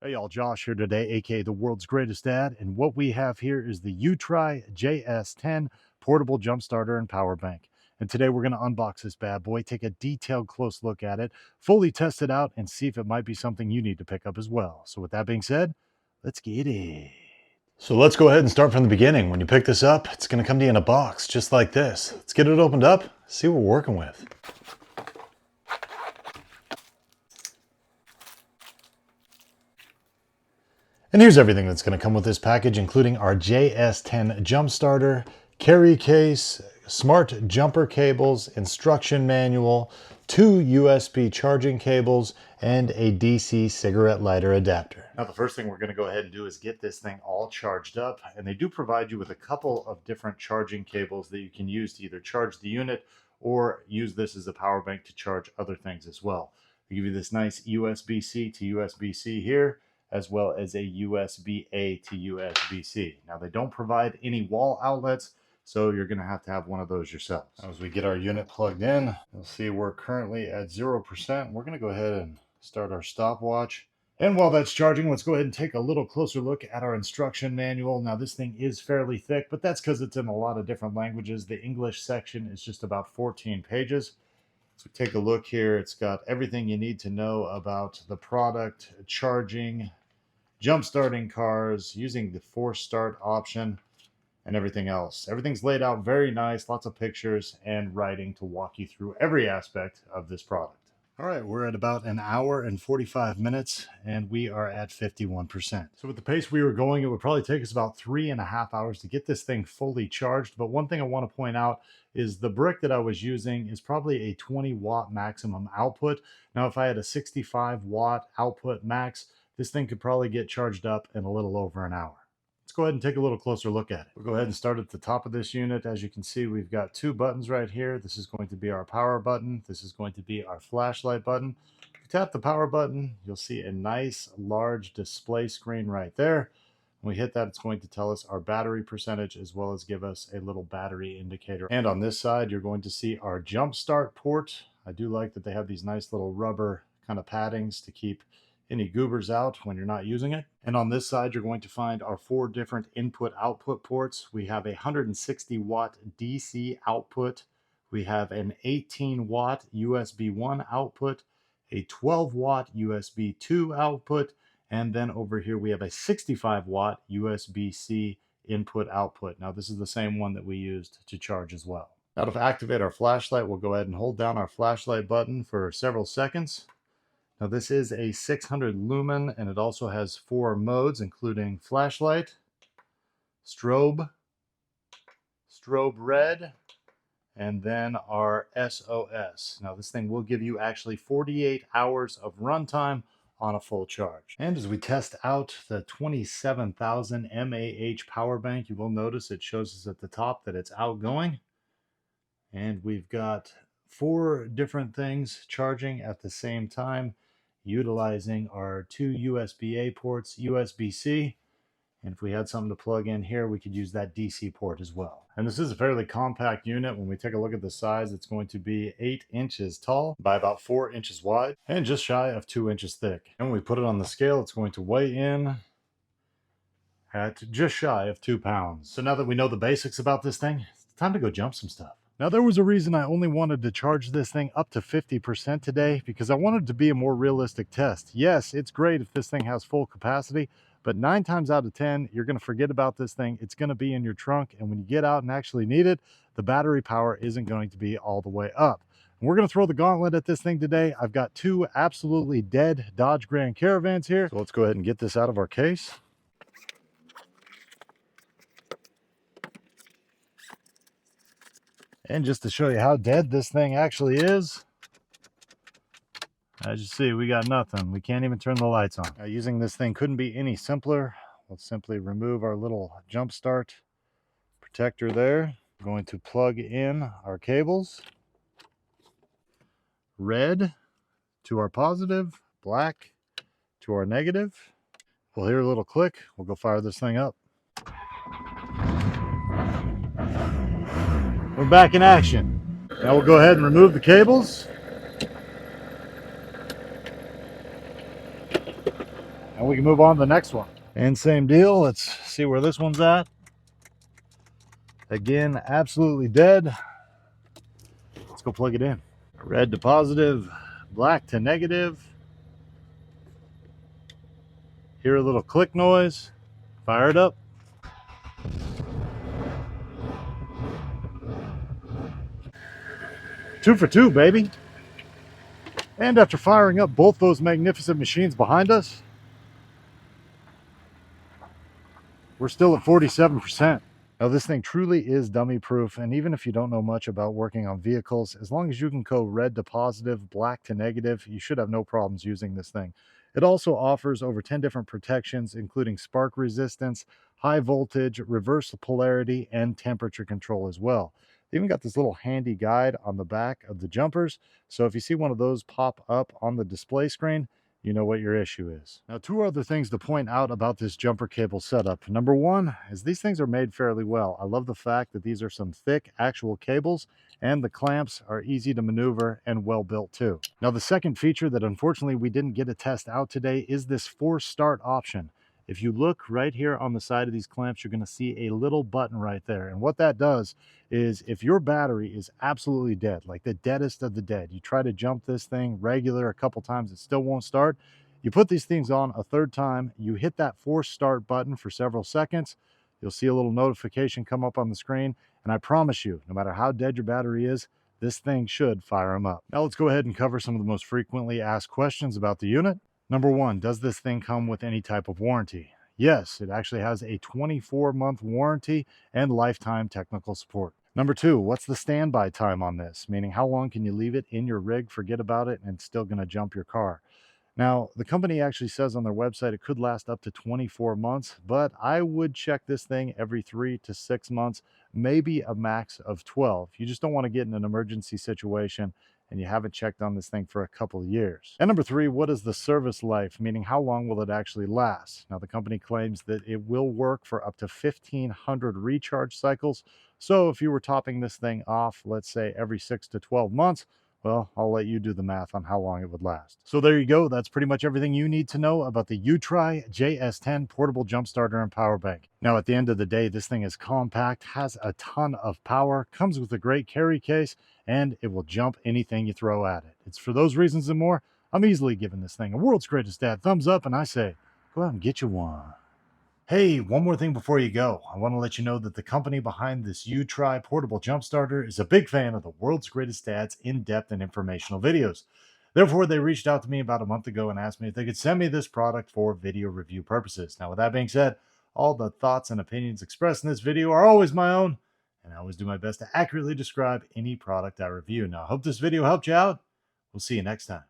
Hey y'all, Josh here today, aka the world's greatest dad, and what we have here is the Utrai JS-10 portable jump starter and power bank. And today we're going to unbox this bad boy, take a detailed close look at it, fully test it out, and see if it might be something you need to pick up as well. So with that being said, let's get it. So let's go ahead and start from the beginning. When you pick this up, it's going to come to you in a box just like this. Let's get it opened up, see what we're working with. And here's everything that's going to come with this package, including our JS-10 jump starter, carry case, smart jumper cables, instruction manual, 2 USB charging cables, and a DC cigarette lighter adapter. Now the first thing we're going to go ahead and do is get this thing all charged up, and they do provide you with a couple of different charging cables that you can use to either charge the unit or use this as a power bank to charge other things as well. They give you this nice USB-C to USB-C here, as well as a USB-A to USB-C. Now they don't provide any wall outlets, so you're going to have one of those yourself. As we get our unit plugged in, you'll see we're currently at 0%. We're going to go ahead and start our stopwatch. And while that's charging, let's go ahead and take a little closer look at our instruction manual. Now this thing is fairly thick, but that's because it's in a lot of different languages. The English section is just about 14 pages. So take a look here. It's got everything you need to know about the product, charging, jump starting cars, using the force start option, and everything else. Everything's laid out very nice, lots of pictures and writing to walk you through every aspect of this product. All right, we're at about an hour and 45 minutes, and we are at 51%. So with the pace we were going, it would probably take us about 3.5 hours to get this thing fully charged. But one thing I want to point out is the brick that I was using is probably a 20 watt maximum output. Now, if I had a 65 watt output max, this thing could probably get charged up in a little over an hour. Let's go ahead and take a little closer look at it. We'll go ahead and start at the top of this unit. As you can see, we've got 2 buttons right here. This is going to be our power button. This is going to be our flashlight button. If you tap the power button, you'll see a nice large display screen right there. When we hit that, it's going to tell us our battery percentage as well as give us a little battery indicator. And on this side, you're going to see our jump start port. I do like that they have these nice little rubber kind of paddings to keep any goobers out when you're not using it. And on this side, you're going to find our 4 different input output ports. We have a 160 watt DC output. We have an 18 watt USB 1 output, a 12 watt USB 2 output, and then over here we have a 65 watt USB-C input output. Now this is the same one that we used to charge as well. Now to activate our flashlight, we'll go ahead and hold down our flashlight button for several seconds. Now this is a 600 lumen, and it also has 4 modes, including flashlight, strobe, strobe red, and then our SOS. Now this thing will give you actually 48 hours of runtime on a full charge. And as we test out the 27,000 mAh power bank, you will notice it shows us at the top that it's outgoing. And we've got 4 different things charging at the same time, utilizing our 2 USB-A ports, USB-C, and if we had something to plug in here, we could use that DC port as well. And this is a fairly compact unit. When we take a look at the size, it's going to be 8 inches tall by about 4 inches wide and just shy of 2 inches thick. And when we put it on the scale, it's going to weigh in at just shy of 2 pounds. So now that we know the basics about this thing, it's time to go jump some stuff. Now, there was a reason I only wanted to charge this thing up to 50% today, because I wanted to be a more realistic test. Yes, it's great if this thing has full capacity, but 9 times out of 10, you're going to forget about this thing. It's going to be in your trunk, and when you get out and actually need it, the battery power isn't going to be all the way up. And we're going to throw the gauntlet at this thing today. I've got 2 absolutely dead Dodge Grand Caravans here. So let's go ahead and get this out of our case. And just to show you how dead this thing actually is, as you see, we got nothing. We can't even turn the lights on. Now, using this thing couldn't be any simpler. Let's simply remove our little jump start protector there. We're going to plug in our cables. Red to our positive, black to our negative. We'll hear a little click. We'll go fire this thing up. We're back in action. Now we'll go ahead and remove the cables. and we can move on to the next one. And same deal. Let's see where this one's at. Again, absolutely dead. Let's go plug it in. Red to positive, black to negative. Hear a little click noise. Fire it up. Two for two, baby. And after firing up both those magnificent machines behind us, we're still at 47%. Now, this thing truly is dummy proof, and even if you don't know much about working on vehicles, as long as you can go red to positive, black to negative, you should have no problems using this thing. It also offers over 10 different protections, including spark resistance, high voltage, reverse polarity, and temperature control as well. They even got this little handy guide on the back of the jumpers, so if you see one of those pop up on the display screen, you know what your issue is. Now, two other things to point out about this jumper cable setup. Number one is these things are made fairly well. I love the fact that these are some thick actual cables, and the clamps are easy to maneuver and well built too. Now, the second feature that unfortunately we didn't get to test out today is this force start option. If you look right here on the side of these clamps, you're going to see a little button right there. And what that does is if your battery is absolutely dead, like the deadest of the dead, you try to jump this thing regular a couple times, it still won't start. You put these things on a third time, you hit that force start button for several seconds, you'll see a little notification come up on the screen. And I promise you, no matter how dead your battery is, this thing should fire them up. Now let's go ahead and cover some of the most frequently asked questions about the unit. Number one, does this thing come with any type of warranty? Yes, it actually has a 24-month warranty and lifetime technical support. Number two, what's the standby time on this? Meaning how long can you leave it in your rig, forget about it, and it's still going to jump your car? Now, the company actually says on their website it could last up to 24 months, but I would check this thing every 3 to 6 months, maybe a max of 12. You just don't want to get in an emergency situation and you haven't checked on this thing for a couple of years. And number three, what is the service life? Meaning how long will it actually last? Now, the company claims that it will work for up to 1,500 recharge cycles. So if you were topping this thing off, let's say every 6 to 12 months, well, I'll let you do the math on how long it would last. So there you go. That's pretty much everything you need to know about the Utrai JS-10 portable jump starter and power bank. Now, at the end of the day, this thing is compact, has a ton of power, comes with a great carry case, and it will jump anything you throw at it. It's for those reasons and more, I'm easily giving this thing a world's greatest dad thumbs up, and I say, go out and get you one. Hey, one more thing before you go. I want to let you know that the company behind this Utrai portable jump starter is a big fan of the world's greatest dad's in-depth and informational videos. Therefore, they reached out to me about a month ago and asked me if they could send me this product for video review purposes. Now, with that being said, all the thoughts and opinions expressed in this video are always my own, and I always do my best to accurately describe any product I review. Now, I hope this video helped you out. We'll see you next time.